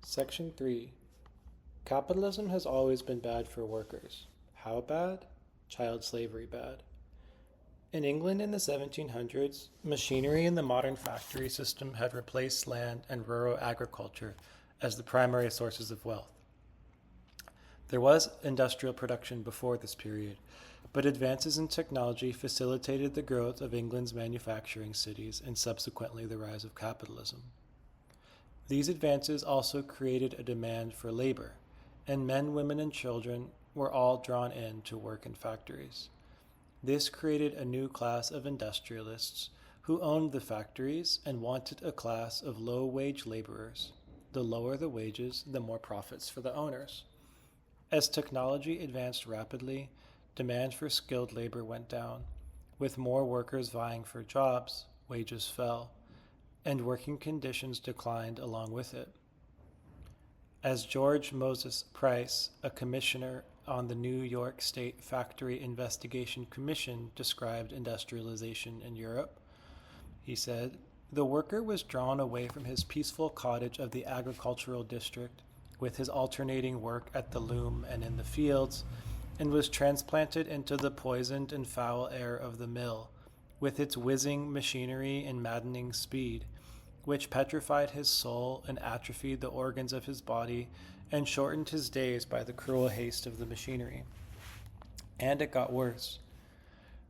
Section 3. Capitalism has always been bad for workers. How bad? Child slavery bad. In England in the 1700s, machinery in the modern factory system had replaced land and rural agriculture as the primary sources of wealth. There was industrial production before this period, but advances in technology facilitated the growth of England's manufacturing cities and subsequently the rise of capitalism. These advances also created a demand for labor, and men, women, and children were all drawn in to work in factories. This created a new class of industrialists who owned the factories and wanted a class of low-wage laborers. The lower the wages, the more profits for the owners. As technology advanced rapidly, demand for skilled labor went down. With more workers vying for jobs, wages fell, and working conditions declined along with it. As George Moses Price, a commissioner on the New York State Factory Investigation Commission, described industrialization in Europe, he said, "The worker was drawn away from his peaceful cottage of the agricultural district, with his alternating work at the loom and in the fields, and was transplanted into the poisoned and foul air of the mill, with its whizzing machinery and maddening speed, which petrified his soul and atrophied the organs of his body and shortened his days by the cruel haste of the machinery." And it got worse.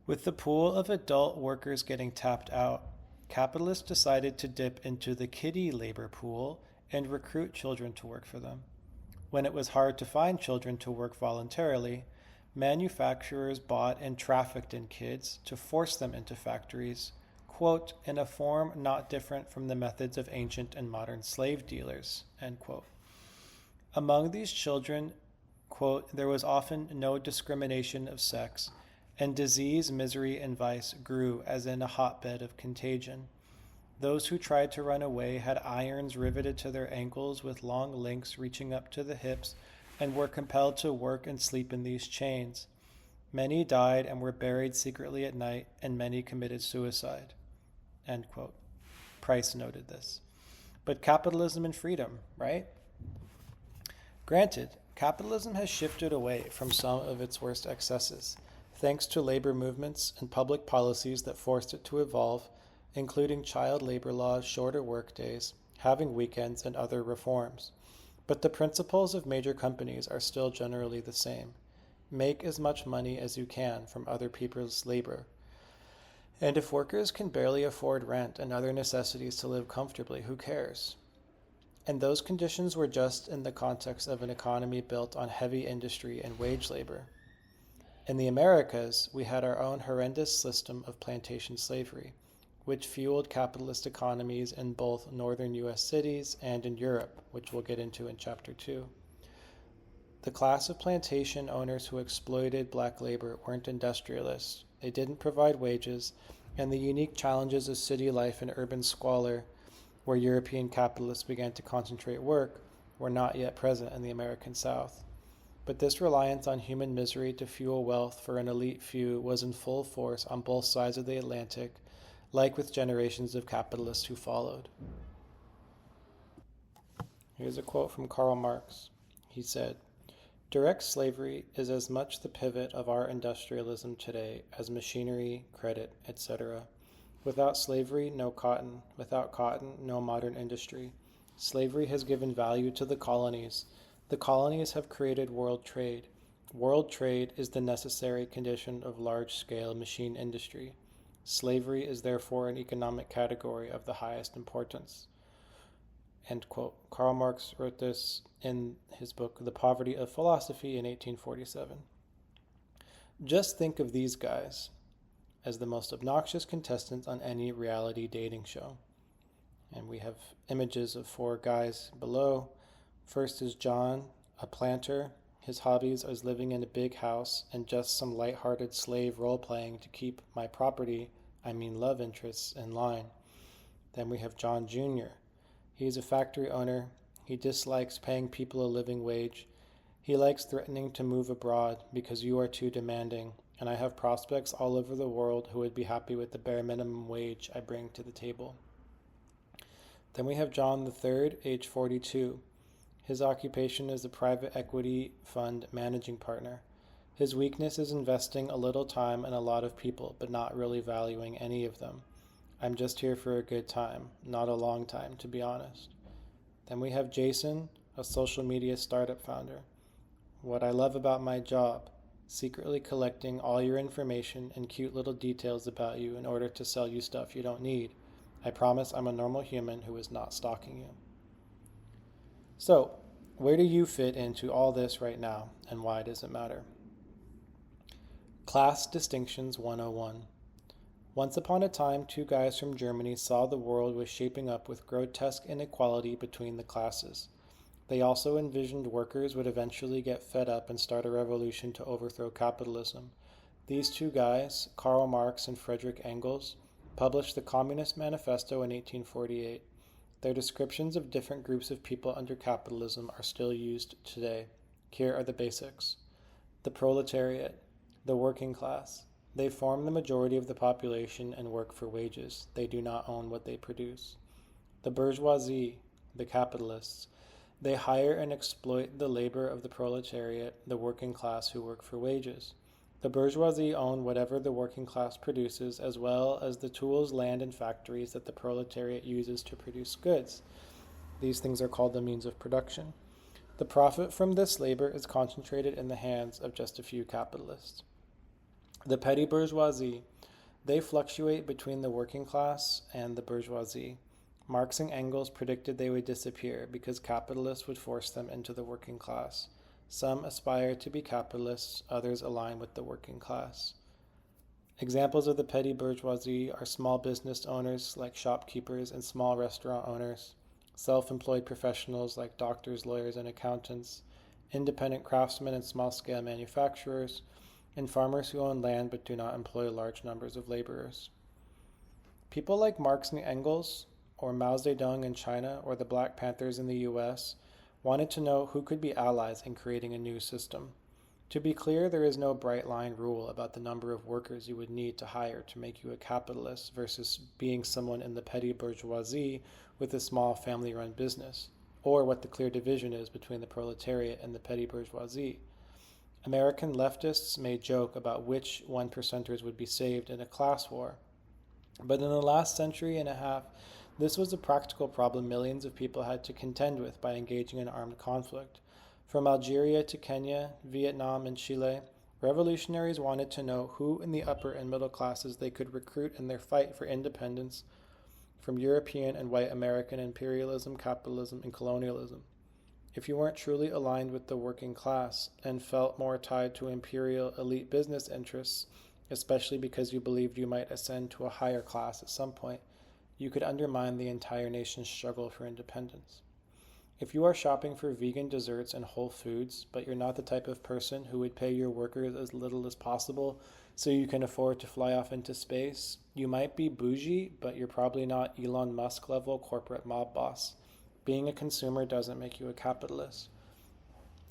With the pool of adult workers getting tapped out, capitalists decided to dip into the kiddie labor pool and recruit children to work for them. When it was hard to find children to work voluntarily, manufacturers bought and trafficked in kids to force them into factories, quote, "in a form not different from the methods of ancient and modern slave dealers," end quote. Among these children, quote, "there was often no discrimination of sex, and disease, misery, and vice grew as in a hotbed of contagion. Those who tried to run away had irons riveted to their ankles with long links reaching up to the hips and were compelled to work and sleep in these chains. Many died and were buried secretly at night, and many committed suicide," end quote. Price noted this. But capitalism and freedom, right? Granted, capitalism has shifted away from some of its worst excesses, thanks to labor movements and public policies that forced it to evolve, including child labor laws, shorter workdays, having weekends, and other reforms. But the principles of major companies are still generally the same. Make as much money as you can from other people's labor. And if workers can barely afford rent and other necessities to live comfortably, who cares? And those conditions were just in the context of an economy built on heavy industry and wage labor. In the Americas, we had our own horrendous system of plantation slavery, which fueled capitalist economies in both northern U.S. cities and in Europe, which we'll get into in Chapter 2. The class of plantation owners who exploited black labor weren't industrialists. They didn't provide wages, and the unique challenges of city life and urban squalor, where European capitalists began to concentrate work, were not yet present in the American South. But this reliance on human misery to fuel wealth for an elite few was in full force on both sides of the Atlantic, like with generations of capitalists who followed. Here's a quote from Karl Marx. He said, "Direct slavery is as much the pivot of our industrialism today as machinery, credit, etc. Without slavery, no cotton. Without cotton, no modern industry. Slavery has given value to the colonies. The colonies have created world trade. World trade is the necessary condition of large-scale machine industry. Slavery is therefore an economic category of the highest importance." End quote. Karl Marx wrote this in his book, The Poverty of Philosophy, in 1847. Just think of these guys as the most obnoxious contestants on any reality dating show. And we have images of 4 guys below. First is John, a planter. His hobbies are living in a big house and just some light-hearted slave role-playing to keep my property, love interests, in line. Then we have John Jr. He's a factory owner. He dislikes paying people a living wage. He likes threatening to move abroad because you are too demanding, and I have prospects all over the world who would be happy with the bare minimum wage I bring to the table. Then we have John III, age 42. His occupation is a private equity fund managing partner. His weakness is investing a little time in a lot of people, but not really valuing any of them. I'm just here for a good time, not a long time, to be honest. Then we have Jason, a social media startup founder. What I love about my job, secretly collecting all your information and cute little details about you in order to sell you stuff you don't need. I promise I'm a normal human who is not stalking you. So, where do you fit into all this right now, and why does it matter? Class Distinctions 101. Once upon a time, two guys from Germany saw the world was shaping up with grotesque inequality between the classes. They also envisioned workers would eventually get fed up and start a revolution to overthrow capitalism. These two guys, Karl Marx and Friedrich Engels, published the Communist Manifesto in 1848. Their descriptions of different groups of people under capitalism are still used today. Here are the basics. The proletariat, the working class. They form the majority of the population and work for wages. They do not own what they produce. The bourgeoisie, the capitalists. They hire and exploit the labor of the proletariat, the working class who work for wages. The bourgeoisie own whatever the working class produces, as well as the tools, land, and factories that the proletariat uses to produce goods. These things are called the means of production. The profit from this labor is concentrated in the hands of just a few capitalists. The petty bourgeoisie. They fluctuate between the working class and the bourgeoisie. Marx and Engels predicted they would disappear because capitalists would force them into the working class. Some aspire to be capitalists, others align with the working class. Examples of the petty bourgeoisie are small business owners like shopkeepers and small restaurant owners, self-employed professionals like doctors, lawyers, and accountants, independent craftsmen and small-scale manufacturers, and farmers who own land but do not employ large numbers of laborers. People like Marx and Engels, or Mao Zedong in China, or the Black Panthers in the US, wanted to know who could be allies in creating a new system. To be clear, there is no bright line rule about the number of workers you would need to hire to make you a capitalist versus being someone in the petty bourgeoisie with a small family-run business, or what the clear division is between the proletariat and the petty bourgeoisie. American leftists may joke about which one-percenters would be saved in a class war. But in the last century and a half, this was a practical problem millions of people had to contend with by engaging in armed conflict. From Algeria to Kenya, Vietnam, and Chile, revolutionaries wanted to know who in the upper and middle classes they could recruit in their fight for independence from European and white American imperialism, capitalism, and colonialism. If you weren't truly aligned with the working class and felt more tied to imperial elite business interests, especially because you believed you might ascend to a higher class at some point, you could undermine the entire nation's struggle for independence. If you are shopping for vegan desserts and Whole Foods, but you're not the type of person who would pay your workers as little as possible so you can afford to fly off into space, you might be bougie, but you're probably not Elon Musk level corporate mob boss. Being a consumer doesn't make you a capitalist.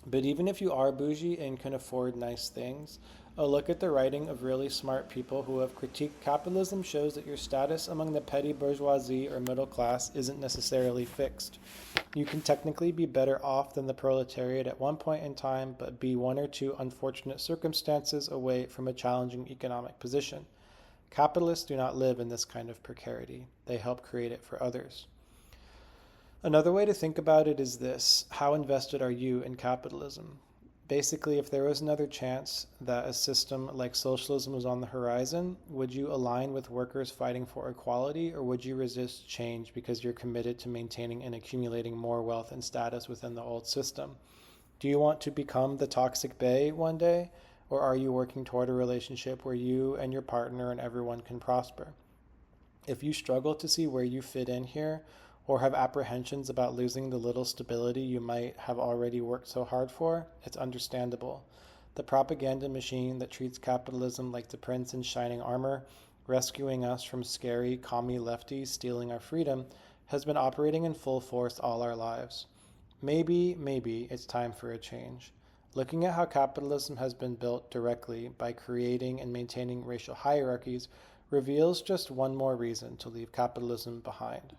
But even if you are bougie and can afford nice things, a look at the writing of really smart people who have critiqued capitalism shows that your status among the petty bourgeoisie or middle class isn't necessarily fixed. You can technically be better off than the proletariat at one point in time, but be one or two unfortunate circumstances away from a challenging economic position. Capitalists do not live in this kind of precarity. They help create it for others. Another way to think about it is this: how invested are you in capitalism? Basically, if there was another chance that a system like socialism was on the horizon, would you align with workers fighting for equality, or would you resist change because you're committed to maintaining and accumulating more wealth and status within the old system? Do you want to become the toxic bae one day, or are you working toward a relationship where you and your partner and everyone can prosper? If you struggle to see where you fit in here, or have apprehensions about losing the little stability you might have already worked so hard for, it's understandable. The propaganda machine that treats capitalism like the prince in shining armor, rescuing us from scary, commie lefties stealing our freedom, has been operating in full force all our lives. Maybe it's time for a change. Looking at how capitalism has been built directly by creating and maintaining racial hierarchies reveals just one more reason to leave capitalism behind.